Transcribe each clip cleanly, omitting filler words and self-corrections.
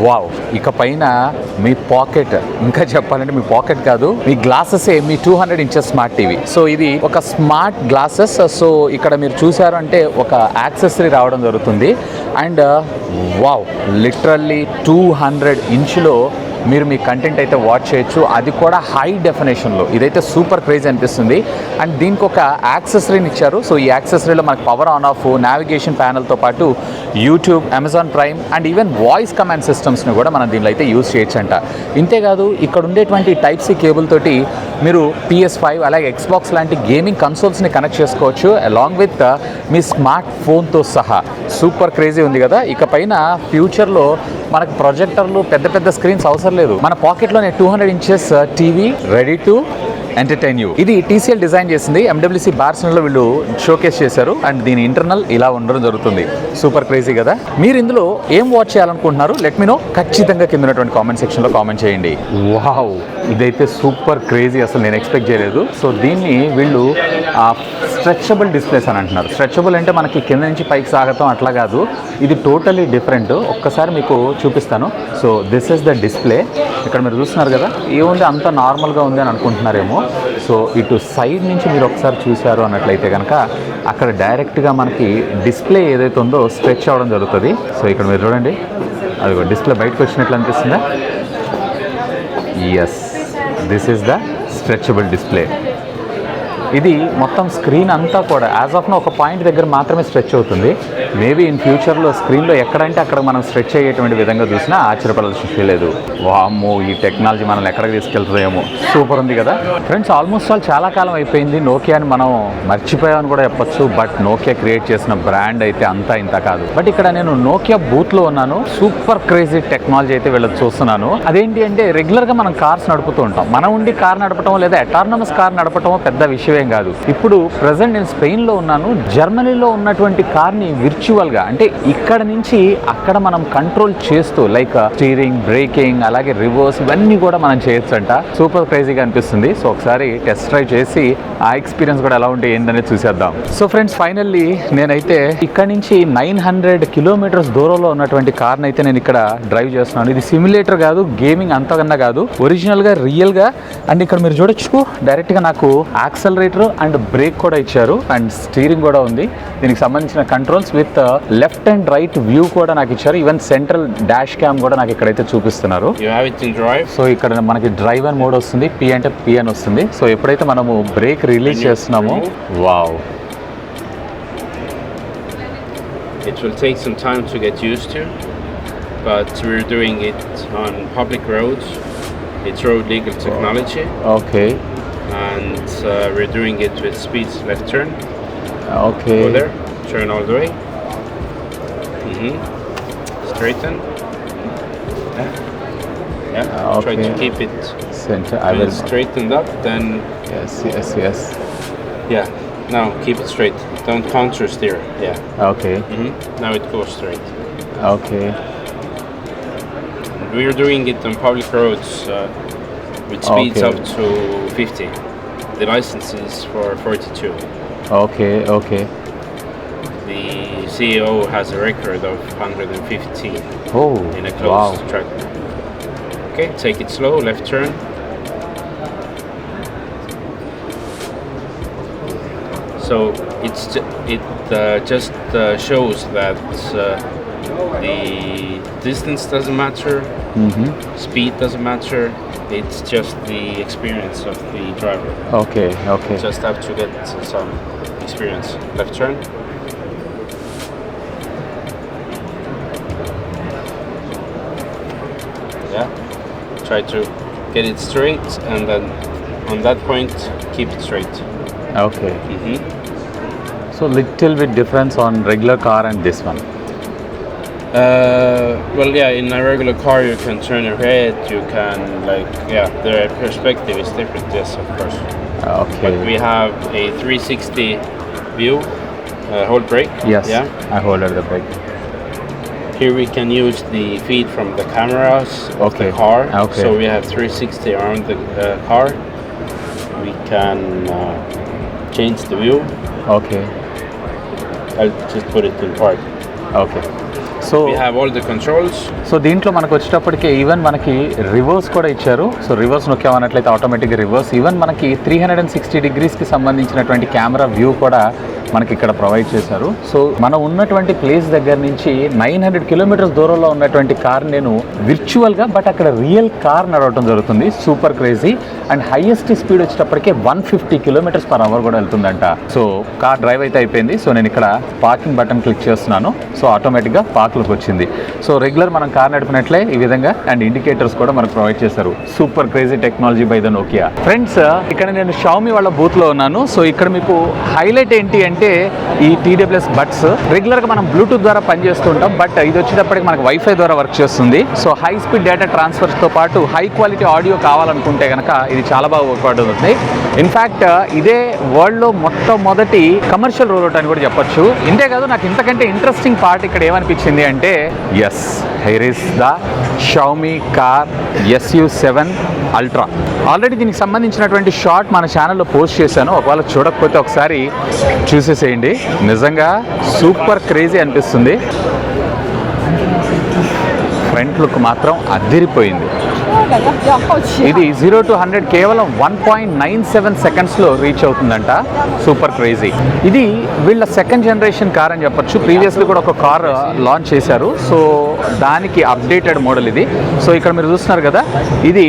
Wow, ఇక పైన మీ pocket, ఇంకా చెప్పాలంటే మీ పాకెట్ కాదు, మీ గ్లాసెస్ మీ 200 ఇంచెస్ స్మార్ట్ టీవీ. సో ఇది ఒక స్మార్ట్ గ్లాసెస్. సో ఇక్కడ మీరు చూసారు అంటే ఒక యాక్సెసరీ రావడం జరుగుతుంది. అండ్ వావ్, లిటరల్లీ 200 ఇంచులో మీరు మీ కంటెంట్ అయితే వాచ్ చేయొచ్చు, అది కూడా హై డెఫినేషన్లో. ఇదైతే సూపర్ క్రేజీ అనిపిస్తుంది. అండ్ దీనికి ఒక యాక్సెసరీని ఇచ్చారు. సో ఈ యాక్సెసరీలో మనకు పవర్ ఆన్ ఆఫ్, నావిగేషన్ ప్యానల్తో పాటు YouTube, Amazon Prime and even voice command సిస్టమ్స్ని కూడా మనం దీనిలో అయితే యూజ్ చేయొచ్చంట. ఇంతేకాదు ఇక్కడ ఉండేటువంటి టైప్ సి కేబుల్ తోటి మీరు PS5 అలాగే ఎక్స్బాక్స్ లాంటి గేమింగ్ కన్సోల్స్ని కనెక్ట్ చేసుకోవచ్చు అలాంగ్ విత్ మీ స్మార్ట్ ఫోన్తో సహా. సూపర్ క్రేజీ ఉంది కదా. ఇక పైన ఫ్యూచర్లో మనకు ప్రొజెక్టర్లు, పెద్ద పెద్ద స్క్రీన్స్ అవసరం లేదు. మన పాకెట్లోనే 200 inches TV ready to entertain you. ఇది TCL డిజైన్ చేసింది. MWC బార్సిలోనాలో వీళ్ళు షోకేస్ చేశారు. అండ్ దీని ఇంటర్నల్ ఇలా ఉండడం జరుగుతుంది. సూపర్ క్రేజీ కదా. మీరు ఇందులో ఏం వాచ్ చేయాలనుకుంటున్నారు? Let me know. ఖచ్చితంగా కింద ఉన్నటువంటి కామెంట్ సెక్షన్లో కామెంట్ చేయండి. వావ్, ఇదైతే సూపర్ క్రేజీ, అసలు నేను ఎక్స్పెక్ట్ చేయలేదు. సో దీన్ని వీళ్ళు స్ట్రెచబుల్ డిస్ప్లేస్ అని అంటున్నారు. స్ట్రెచబుల్ అంటే మనకి కింద నుంచి పైకి సాగటం అట్లా కాదు, ఇది టోటలీ డిఫరెంట్. ఒక్కసారి మీకు చూపిస్తాను. So this is the display. ఇక్కడ మీరు చూస్తున్నారు కదా, ఏముంది అంత నార్మల్గా ఉంది అని అనుకుంటున్నారేమో. సో ఇటు సైడ్ నుంచి మీరు ఒకసారి చూశారు అన్నట్లయితే కనుక అక్కడ డైరెక్ట్గా మనకి డిస్ప్లే ఏదైతే ఉందో స్ట్రెచ్ అవ్వడం జరుగుతుంది. సో ఇక్కడ మీరు చూడండి, అదిగో డిస్ప్లే బయటకు వచ్చినట్లు అనిపిస్తుందా? Yes, this is the stretchable display. ఇది మొత్తం స్క్రీన్ అంతా కూడా యాజ్ ఆఫ్ నో ఒక పాయింట్ దగ్గర మాత్రమే స్ట్రెచ్ అవుతుంది. మేబీ ఇన్ ఫ్యూచర్లో స్క్రీన్లో ఎక్కడంటే అక్కడ మనం స్ట్రెచ్ అయ్యేటువంటి విధంగా చూసినా ఆశ్చర్యపడాల్సిన లేదు. వామ్మో, ఈ టెక్నాలజీ మనల్ని ఎక్కడికి తీసుకెళ్తుందేమో. సూపర్ ఉంది కదా ఫ్రెండ్స్. ఆల్మోస్ట్ చాలా కాలం అయిపోయింది నోకియాని మనం మర్చిపోయామని కూడా చెప్పొచ్చు. బట్ నోకియా క్రియేట్ చేసిన బ్రాండ్ అయితే అంతా ఇంత కాదు. బట్ ఇక్కడ నేను నోకియా బూత్లో ఉన్నాను. సూపర్ క్రేజీ టెక్నాలజీ అయితే వీళ్ళకి చూస్తున్నాను. అదేంటి అంటే రెగ్యులర్గా మనం కార్స్ నడుపుతూ ఉంటాం. మనం ఉండి కార్ నడపటం లేదా అటానమస్ కార్ నడపటం పెద్ద విషయం కాదు. ఇప్పుడు ప్రెసెంట్ నేను స్పెయిన్లో ఉన్నాను. జర్మనీలో ఉన్నటువంటి కార్ని విర్చువల్గా, అంటే ఇక్కడ నుంచి అక్కడ మనం కంట్రోల్ చేస్తూ, లైక్ స్టీరింగ్, బ్రేకింగ్, అలాగే రివర్స్, ఇవన్నీ కూడా మనం చేయొచ్చంట. సూపర్ క్రేజీగా అనిపిస్తుంది. సో ఒకసారి టెస్ట్ డ్రైవ్ చేసి ఆ ఎక్స్పీరియన్స్ కూడా ఎలా ఉంటే ఏంటనేది చూసేద్దాం. సో ఫ్రెండ్స్, ఫైనల్లీ నేనైతే ఇక్కడ నుంచి 900 కిలోమీటర్స్ దూరంలో ఉన్నటువంటి కార్ని అయితే నేను ఇక్కడ డ్రైవ్ చేస్తున్నాను. ఇది సిమ్యులేటర్ కాదు, గేమింగ్ అంతకన్నా కాదు, ఒరిజినల్గా రియల్గా. అండ్ ఇక్కడ మీరు చూడొచ్చు డైరెక్ట్గా నాకు యాక్సలరేటర్ అండ్ బ్రేక్ కూడా ఇచ్చారు. అండ్ స్టీరింగ్ కూడా ఉంది. దీనికి సంబంధించిన controls with left and right view కూడా నాకు ఇచ్చారు. ఈవెన్ సెంట్రల్ డాష్ క్యామ్ కూడా నాకు ఇక్కడైతే చూపిస్తున్నారు. సో ఇక్కడ మనకి డ్రైవ్ అండ్ మోడ్ వస్తుంది, P అంటే P అని వస్తుంది. సో ఎప్పుడైతే మనము బ్రేక్ రిలీజ్ చేస్తున్నామో, wow, it will take some time to get used to, but we're doing it on public roads. It's road legal technology. Okay. And we're doing it with speed left turn. Okay. Go there, turn all the way. Straighten. Yeah. Okay. Try to keep it center. I will straightened up. Then yes. Yeah. Now keep it straight. Don't counter steer. Yeah. Okay. Now it goes straight. Okay. We're doing it on public roads. With speeds up to 50. The license is for 42. Okay. The CEO has a record of 115 in a closed track. Okay, take it slow, left turn. So it just shows that the distance doesn't matter, speed doesn't matter. It's just the experience of the driver. Okay. Just have to get some experience. Left turn. Yeah. Try to get it straight, and then on that point, keep it straight. Okay. So little bit difference on regular car and this one. Well, yeah, in a regular car you can turn your head, you can the perspective is different, yes, of course. Okay. But we have a 360 view, hold brake. Yes, yeah. I hold the brake. Here we can use the feed from the cameras of the car. Okay. So we have 360 around the car. We can change the view. Okay. I'll just put it in park. Okay. So we have all the controls. So దీంట్లో మనకు వచ్చేటప్పటికి even మనకి reverse కూడా ఇచ్చారు. So reverse నొక్కామన్నట్లయితే ఆటోమేటిక్గా reverse. Even మనకి 360 డిగ్రీస్కి సంబంధించినటువంటి camera view కూడా మనకి ఇక్కడ ప్రొవైడ్ చేశారు. సో మనం ఉన్నటువంటి ప్లేస్ దగ్గర నుంచి 900 కిలోమీటర్స్ దూరంలో ఉన్నటువంటి కార్ నేను విర్చువల్గా బట్ అక్కడ రియల్ కార్ నడవడం జరుగుతుంది. Super crazy. And highest speed వచ్చేటప్పటికే 150 కిలోమీటర్స్ పర్ అవర్ కూడా వెళ్తుందంట. సో కార్ డ్రైవ్ అయితే అయిపోయింది. సో నేను ఇక్కడ పార్కింగ్ బటన్ క్లిక్ చేస్తున్నాను. సో ఆటోమేటిక్గా పార్క్లోకి వచ్చింది. సో రెగ్యులర్ మనం కార్ నడిపినట్లే ఈ విధంగా అండ్ ఇండికేటర్స్ కూడా మనకు ప్రొవైడ్ చేశారు. Super crazy technology by the Nokia. Friends, ఇక్కడ నేను షామీ వాళ్ళ బూత్లో ఉన్నాను. సో ఇక్కడ మీకు హైలైట్ ఏంటి అంటే ఈ TWS బడ్స్ రెగ్యులర్గా మనం బ్లూటూత్ ద్వారా పనిచేస్తూ ఉంటాం. బట్ ఇది వచ్చేటప్పటికి మనకు వైఫై ద్వారా వర్క్ చేస్తుంది. సో హై స్పీడ్ డేటా ట్రాన్స్ఫర్స్తో పాటు హై క్వాలిటీ ఆడియో కావాలనుకుంటే కనుక ఇది చాలా బాగా ఉపయోగపడుతుంది. ఇన్ఫ్యాక్ట్ ఇదే వరల్డ్లో మొట్టమొదటి కమర్షియల్ రోల్అవుట్ అని కూడా చెప్పొచ్చు. ఇంతే కాదు, నాకు ఇంతకంటే ఇంట్రెస్టింగ్ పార్ట్ ఇక్కడ ఏమనిపించింది అంటే yes here is the Xiaomi car SU7 ultra. Already దీనికి సంబంధించినటువంటి షార్ట్ మన ఛానల్లో పోస్ట్ చేశాను. ఒకవేళ చూడకపోతే ఒకసారి చూసేసేయండి. నిజంగా సూపర్ క్రేజీ అనిపిస్తుంది. ఫ్రంట్ లుక్ మాత్రం అదిరిపోయింది. ఇది 0 to 100 కేవలం 1.97 సెకండ్స్లో రీచ్ అవుతుందంట. Super crazy. ఇది వీళ్ళ సెకండ్ జనరేషన్ కార్ అని చెప్పొచ్చు. ప్రీవియస్లీ కూడా ఒక కార్ లాంచ్ చేశారు. సో దానికి అప్డేటెడ్ మోడల్ ఇది. సో ఇక్కడ మీరు చూస్తున్నారు కదా, ఇది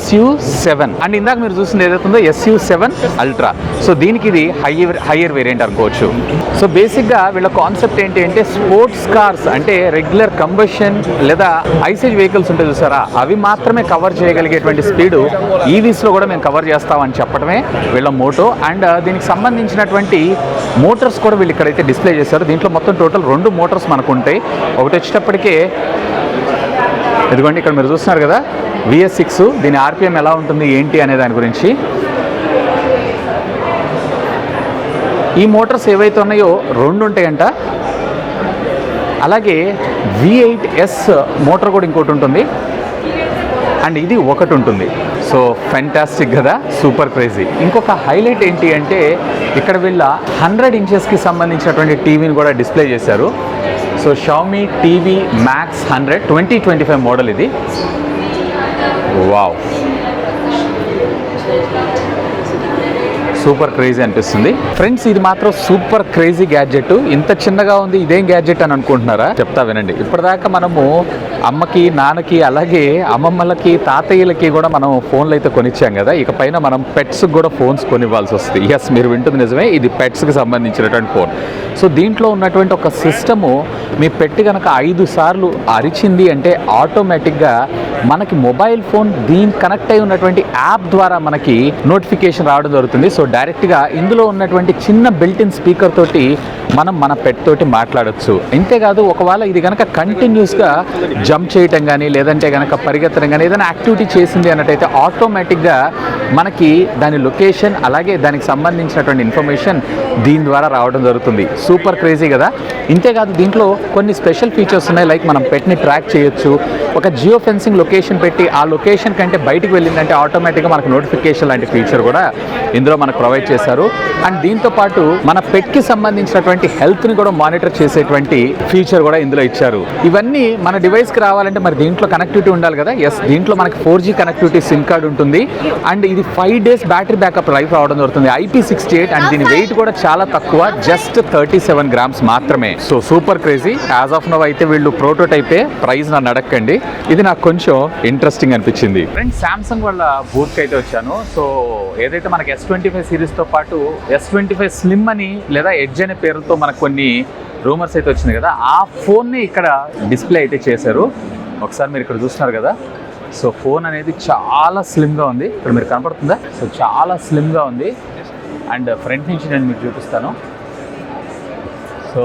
SU7 అండ్ ఇందాక మీరు చూసింది ఏదైతుందో SU7 అల్ట్రా. సో దీనికి ఇది హయ్యర్ వేరియంట్ అనుకోవచ్చు. సో బేసిక్గా వీళ్ళ కాన్సెప్ట్ ఏంటి అంటే స్పోర్ట్స్ కార్స్ అంటే రెగ్యులర్ కంబషన్ లేదా ఐసేజ్ వెహికల్స్ ఉంటాయి చూసారా, అవి మాత్రమే కవర్ చేయగలిగేటువంటి స్పీడ్ ఈవీస్లో కూడా మేము కవర్ చేస్తామని చెప్పడమే వీళ్ళ మోటో. అండ్ దీనికి సంబంధించినటువంటి మోటార్స్ కూడా వీళ్ళు ఇక్కడైతే డిస్ప్లే చేశారు. దీంట్లో మొత్తం టోటల్ 2 మోటార్స్ మనకు ఉంటాయి. ఒకటి వచ్చేటప్పటికే ఇదిగోండి ఇక్కడ మీరు చూస్తున్నారు కదా VS6. దీని RPM ఎలా ఉంటుంది ఏంటి అనే దాని గురించి. ఈ మోటార్స్ ఏవైతే ఉన్నాయో 2 ఉంటాయంట. అలాగే V8S మోటార్ కూడా ఇంకోటి ఉంటుంది అండ్ ఇది ఒకటి ఉంటుంది. సో ఫెంటాస్టిక్ కదా, సూపర్ క్రేజీ. ఇంకొక హైలైట్ ఏంటి అంటే ఇక్కడ వీళ్ళ 100 ఇంచెస్కి సంబంధించినటువంటి టీవీని కూడా డిస్ప్లే చేశారు. So Xiaomi TV max 100 2025 model ఇది. వావ్, సూపర్ క్రేజీ అనిపిస్తుంది. ఫ్రెండ్స్, ఇది మాత్రం సూపర్ క్రేజీ గ్యాడ్జెట్. ఇంత చిన్నగా ఉంది, ఇదేం గ్యాడ్జెట్ అని అనుకుంటున్నారా? చెప్తా వినండి. ఇప్పటిదాకా మనము అమ్మకి, నాన్నకి, అలాగే అమ్మమ్మలకి, తాతయ్యలకి కూడా మనం ఫోన్లు అయితే కొనిచ్చాం కదా. ఇక పైన మనం పెట్స్కి కూడా ఫోన్స్ కొనివ్వాల్సి వస్తుంది. ఎస్, మీరు వింటుంది నిజమే, ఇది పెట్స్కి సంబంధించినటువంటి ఫోన్. సో దీంట్లో ఉన్నటువంటి ఒక సిస్టము మీ పెట్టి కనుక 5 సార్లు అరిచింది అంటే ఆటోమేటిక్గా మనకి మొబైల్ ఫోన్ దీనికి కనెక్ట్ అయి ఉన్నటువంటి యాప్ ద్వారా మనకి నోటిఫికేషన్ రావడం జరుగుతుంది. సో డైరెక్ట్గా ఇందులో ఉన్నటువంటి చిన్న బిల్ట్-ఇన్ స్పీకర్ తోటి మనం మన పెట్ తోటి మాట్లాడచ్చు. ఇంతేకాదు, ఒకవేళ ఇది కనుక కంటిన్యూస్గా జంప్ చేయటం కానీ లేదంటే కనుక పరిగెత్తడం కానీ ఏదైనా యాక్టివిటీ చేసింది అన్నట్టయితే ఆటోమేటిక్గా మనకి దాని లొకేషన్ అలాగే దానికి సంబంధించినటువంటి ఇన్ఫర్మేషన్ దీని ద్వారా రావడం జరుగుతుంది. సూపర్ క్రేజీ కదా. ఇంతేకాదు, దీంట్లో కొన్ని స్పెషల్ ఫీచర్స్ ఉన్నాయి. లైక్ మనం పెట్ని ట్రాక్ చేయొచ్చు. ఒక జియో ఫెన్సింగ్ లొకేషన్ పెట్టి ఆ లొకేషన్ కంటే బయటికి వెళ్ళిందంటే ఆటోమేటిక్గా మనకు నోటిఫికేషన్ లాంటి ఫీచర్ కూడా ఇందులో మనకు ప్రొవైడ్ చేశారు. అండ్ దీంతో పాటు మన పెట్కి సంబంధించినటువంటి హెల్త్ని కూడా మానిటర్ చేసేటువంటి ఫీచర్ కూడా ఇందులో ఇచ్చారు. ఇవన్నీ మన డివైస్కి రావాలంటే మరి దీంట్లో కనెక్టివిటీ ఉండాలి కదా. ఎస్, దీంట్లో మనకి 4G కనెక్టివిటీ సిమ్ కార్డ్ ఉంటుంది. అండ్ ఇది 5 days బ్యాటరీ బ్యాకప్ లైఫ్ రావడం జరుగుతుంది. IP68 అండ్ దీని వెయిట్ కూడా చాలా తక్కువ, జస్ట్ 37 grams మాత్రమే. So super crazy. As of now అయితే వీళ్ళు ప్రోటోటైపే, ప్రైస్ నన్ను అడగండి. ఇది నాకు కొంచెం ఇంట్రెస్టింగ్ అనిపించింది. ఫ్రెండ్స్, సామ్సంగ్ వాళ్ళ బూత్కి అయితే వచ్చాను. సో ఏదైతే మనకి S25 సిరీస్తో పాటు S25 స్లిమ్ అని లేదా ఎడ్జ్ అనే పేరుతో మనకు కొన్ని రూమర్స్ అయితే వచ్చింది కదా, ఆ ఫోన్ని ఇక్కడ డిస్ప్లే అయితే చేశారు. ఒకసారి మీరు ఇక్కడ చూస్తున్నారు కదా. సో ఫోన్ అనేది చాలా స్లిమ్గా ఉంది. ఇక్కడ మీరు కనపడుతుందా? సో చాలా స్లిమ్గా ఉంది. అండ్ ఫ్రంట్ నుంచి నేను మీకు చూపిస్తాను. So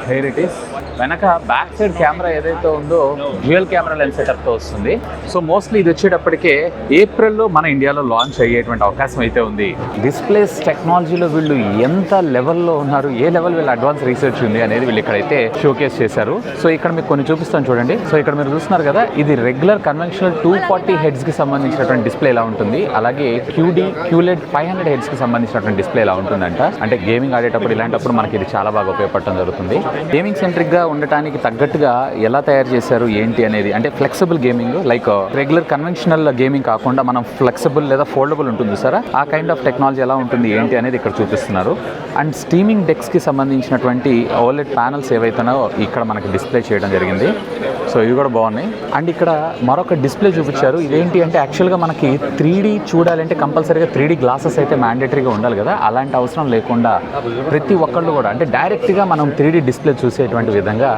hair it is. వెనక బ్యాక్ సైడ్ కెమెరా ఏదైతే ఉందో డ్యూయల్ కెమెరా లెన్స్ సెటప్తో వస్తుంది. సో మోస్ట్లీ ఇది వచ్చేటప్పటికే ఏప్రిల్లో మన ఇండియాలో లాంచ్ అయ్యేటువంటి అవకాశం అయితే ఉంది. డిస్ప్లేస్ టెక్నాలజీలో వీళ్ళు ఎంత లెవెల్లో ఉన్నారు, ఏ లెవెల్ వీళ్ళు అడ్వాన్స్ రీసెర్చ్ ఉంది అనేది వీళ్ళు ఇక్కడైతే షోకేస్ చేశారు. సో ఇక్కడ మీకు కొన్ని చూపిస్తాను చూడండి. సో ఇక్కడ మీరు చూస్తున్నారు కదా, ఇది రెగ్యులర్ కన్వెన్షనల్ 240 హెడ్స్కి సంబంధించినటువంటి డిస్ప్లే ఎలా ఉంటుంది, అలాగే QLED 500 హెడ్స్కి సంబంధించినటువంటి డిస్ప్లే ఎలా ఉంటుందంట. అంటే గేమింగ్ ఆడేటప్పుడు ఇలాంటప్పుడు మనకి ఇది చాలా బాగా ఉపయోగపడుతుంది. ఉండటం జరుగుతుంది. గేమింగ్ సెంట్రిక్గా ఉండటానికి తగ్గట్టుగా ఎలా తయారు చేశారు ఏంటి అనేది, అంటే flexible gaming, like regular conventional gaming కాకుండా మనం ఫ్లెక్సిబుల్ లేదా ఫోల్డబుల్ ఉంటుంది సార్, ఆ కైండ్ ఆఫ్ టెక్నాలజీ ఎలా ఉంటుంది ఏంటి అనేది ఇక్కడ చూపిస్తున్నారు. అండ్ స్ట్రీమింగ్ డెక్స్కి సంబంధించినటువంటి ఓలెడ్ ప్యానల్స్ ఏవైతేనో ఇక్కడ మనకి డిస్ప్లే చేయడం జరిగింది. సో ఇవి కూడా బాగున్నాయి. అండ్ ఇక్కడ మరొక డిస్ప్లే చూపించారు. ఇదేంటి అంటే యాక్చువల్గా మనకి 3D చూడాలంటే కంపల్సరీగా 3D గ్లాసెస్ అయితే మ్యాండేటరీగా ఉండాలి కదా, అలాంటి అవసరం లేకుండా ప్రతి ఒక్కళ్ళు కూడా అంటే డైరెక్ట్గా మనం 3D డిస్ప్లే చూసేటువంటి విధంగా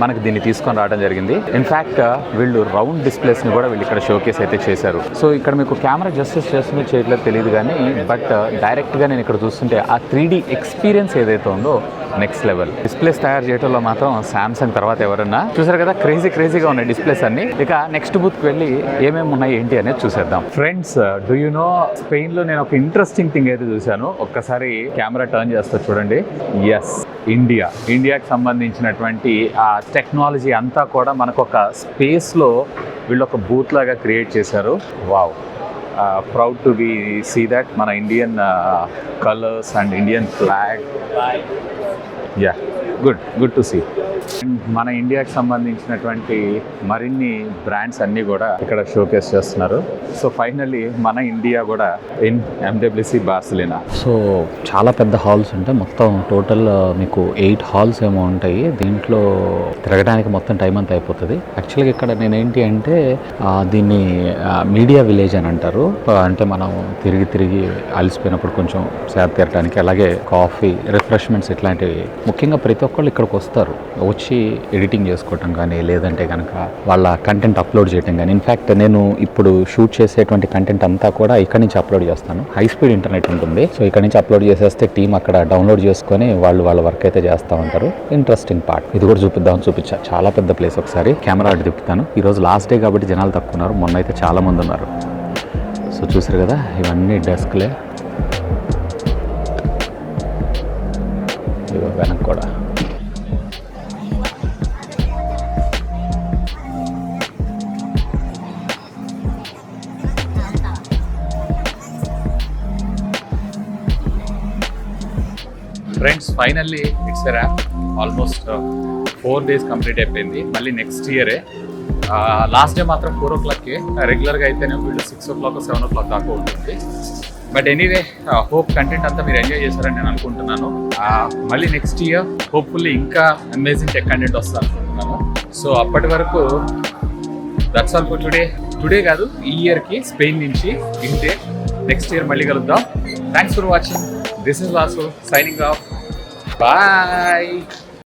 మనకి దీన్ని తీసుకొని రావడం జరిగింది. ఇన్ఫ్యాక్ట్ వీళ్ళు రౌండ్ డిస్ప్లేస్ని కూడా వీళ్ళు ఇక్కడ షోకేస్ అయితే చేశారు. సో ఇక్కడ మీకు కెమెరా జస్టిస్ చేస్తుందో చేయట్లేదు తెలియదు కానీ, బట్ డైరెక్ట్గా నేను ఇక్కడ చూస్తుంటే ఆ 3D ఎక్స్పీరియన్స్ ఏదైతే ఉందో నెక్స్ట్ లెవెల్. డిస్ప్లేస్ తయారు చేయడంలో మాత్రం శాంసంగ్ తర్వాత ఎవరన్నా. చూసారు కదా క్రేజీగా ఉన్నాయి డిస్ప్లేస్ అన్ని. ఇక నెక్స్ట్ బూత్కి వెళ్ళి ఏమేమి ఉన్నాయి ఏంటి అనేది చూసేద్దాం. ఫ్రెండ్స్, డూ యూ నో, స్పెయిన్లో నేను ఒక ఇంట్రెస్టింగ్ థింగ్ అయితే చూశాను. ఒక్కసారి కెమెరా టర్న్ చేస్తా చూడండి. ఎస్, ఇండియాకి సంబంధించినటువంటి ఆ టెక్నాలజీ అంతా కూడా మనకు ఒక స్పేస్లో వీళ్ళు ఒక బూత్ లాగా క్రియేట్ చేశారు. Wow, proud to be see that మన Indian colours and Indian flag. Yeah, good to see. మన ఇండియాకి సంబంధించినటువంటి మరిన్ని బ్రాండ్స్ అన్నీ కూడా ఇక్కడ షోకేస్ చేస్తున్నారు. సో ఫైనల్లీ మన ఇండియా కూడా ఇన్ MWC బార్సిలోనా. సో చాలా పెద్ద హాల్స్ ఉంటాయి, మొత్తం టోటల్ మీకు 8 హాల్స్ ఏమో ఉంటాయి. దీంట్లో తిరగడానికి మొత్తం టైం అంతా అయిపోతుంది. యాక్చువల్గా ఇక్కడ నేనేంటి అంటే దీన్ని మీడియా విలేజ్ అని అంటారు. అంటే మనం తిరిగి అలసిపోయినప్పుడు కొంచెం సేద తీరడానికి, అలాగే కాఫీ, రిఫ్రెష్మెంట్స్ ఇట్లాంటివి. ముఖ్యంగా ప్రతి ఒక్కళ్ళు ఇక్కడికి వస్తారు, వచ్చి ఎడిటింగ్ చేసుకోవటం కానీ, లేదంటే కనుక వాళ్ళ కంటెంట్ అప్లోడ్ చేయడం కానీ. ఇన్ఫ్యాక్ట్ నేను ఇప్పుడు షూట్ చేసేటువంటి కంటెంట్ అంతా కూడా ఇక్కడ నుంచి అప్లోడ్ చేస్తాను. హై స్పీడ్ ఇంటర్నెట్ ఉంటుంది. సో ఇక్కడ నుంచి అప్లోడ్ చేసేస్తే టీం అక్కడ డౌన్లోడ్ చేసుకొని వాళ్ళ వర్క్ అయితే చేస్తూ ఉంటారు. ఇంట్రెస్టింగ్ పార్ట్ ఇది కూడా చూపించా. చాలా పెద్ద ప్లేస్. ఒకసారి కెమెరా అటు తిప్పుతాను. ఈరోజు లాస్ట్ డే కాబట్టి జనాలు తక్కువ ఉన్నారు, మొన్న అయితే చాలా మంది ఉన్నారు. సో చూసారు కదా, ఇవన్నీ డెస్క్లే. వెనక్కి కూడా friends, finally it's a wrap. Almost 4 days complete అయిపోయింది. మళ్ళీ నెక్స్ట్ ఇయరే. లాస్ట్ డే మాత్రం 4 o'clockకే, రెగ్యులర్గా అయితేనే వీళ్ళు 6 o'clock 7 o'clock దాకా ఉంటుంది. బట్ ఎనీవే, హోప్ కంటెంట్ అంతా మీరు ఎంజాయ్ చేశారని నేను అనుకుంటున్నాను. మళ్ళీ నెక్స్ట్ ఇయర్ హోప్ఫుల్లీ ఇంకా అమేజింగ్ టెక్ కంటెంట్ వస్తుంది అనుకుంటున్నాను. సో అప్పటి వరకు దట్స్ ఆల్ ఫర్ టుడే కాదు, ఈ ఇయర్కి స్పెయిన్ నుంచి ఇంటే. నెక్స్ట్ ఇయర్ మళ్ళీ కలుద్దాం. Thanks for watching. This is Vasu signing off. Bye.